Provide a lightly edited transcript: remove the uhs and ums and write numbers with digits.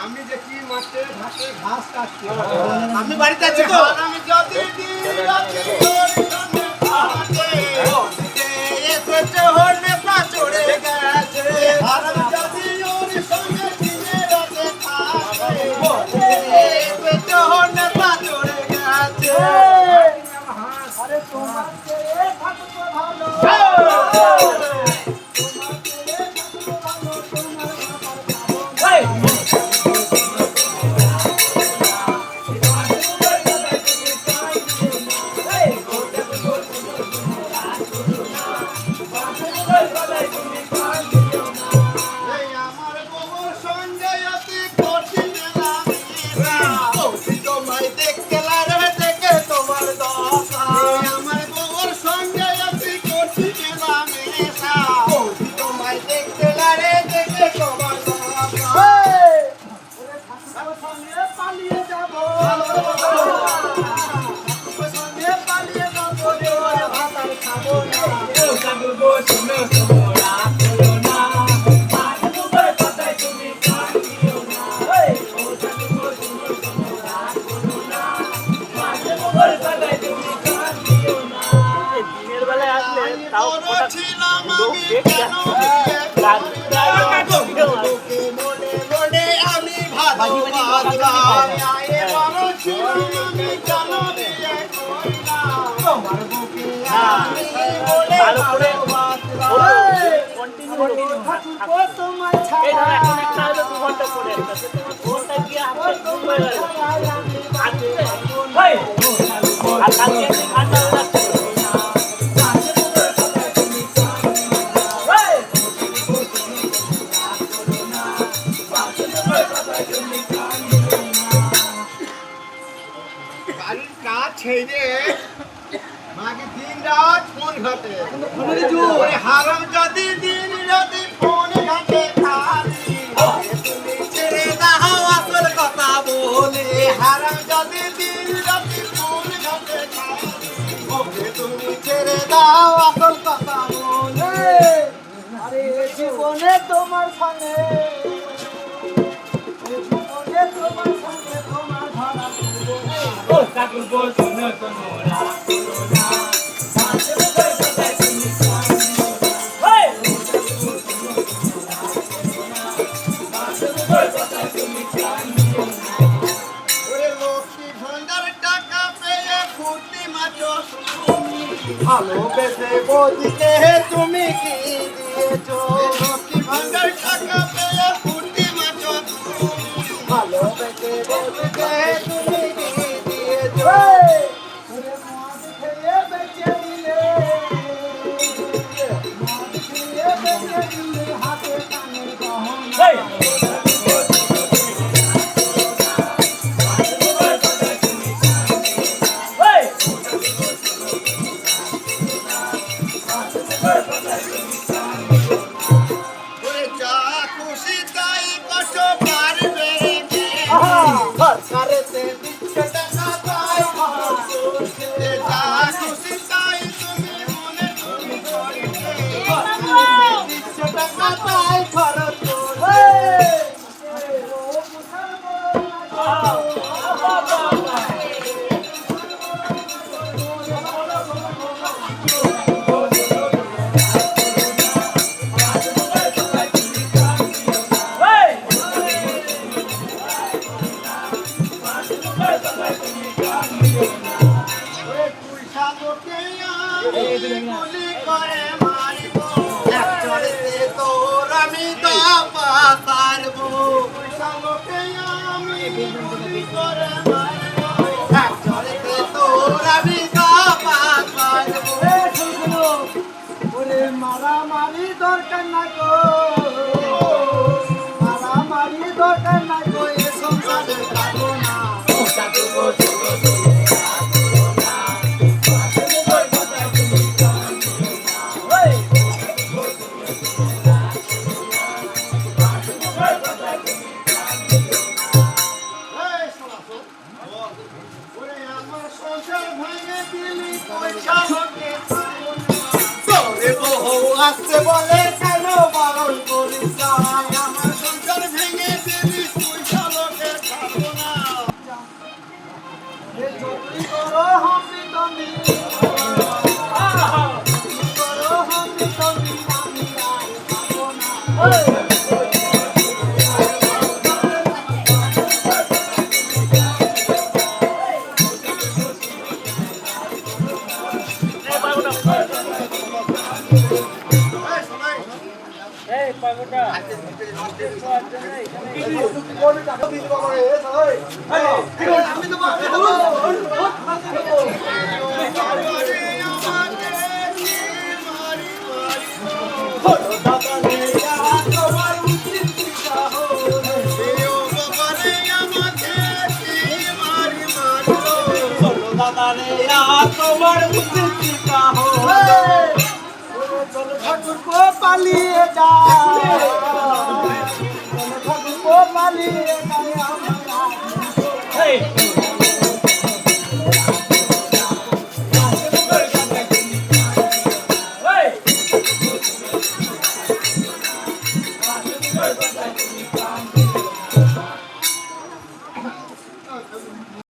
আমি যে কি মাঠে ঘাটে ঘাস কাটছি আমি বাড়িতে আছি তো আমি যদি এসেছে হলে পা চড়ে গেছে আর আমি যদি ওর সঙ্গে দিনে রাতে থাকে এসেছে হলে পা চড়ে গেছে আরে তোমার চেয়ে থাকতো ভালো হারাম যদি দিন রাতে ফোন ঘাটে খালি তুমি ছেড়ে দাও আসল কথা বলে হারাম যদি দিন রাতে ফোন ঘাটে খালি তুমি ছেড়ে দাও আসল কথা বলে আরে জীবনে তোমার সঙ্গে জীবনে তোমার সঙ্গে তোমার ধরা ও ঠাকুর গো শোনো তোমরা ভালোবেসে বদিকে তুমি কি দিয়েছো লক্ষ্মী ভান্ডার টাকা পেয়ে ফুটি মাছো ভালোবেসে বদিকে তুমি কি দিয়েছো মদ খেয়ে বেঁচে দিলে হাতে কানের গহনা মারামারি দরকার না গো মারামারি দরকার না গো এ সংসারে থাকো না তোমার উচিত শিক্ষা হলো ঠাকুর পালিয়ে যা ঠাকুর পালিয়ে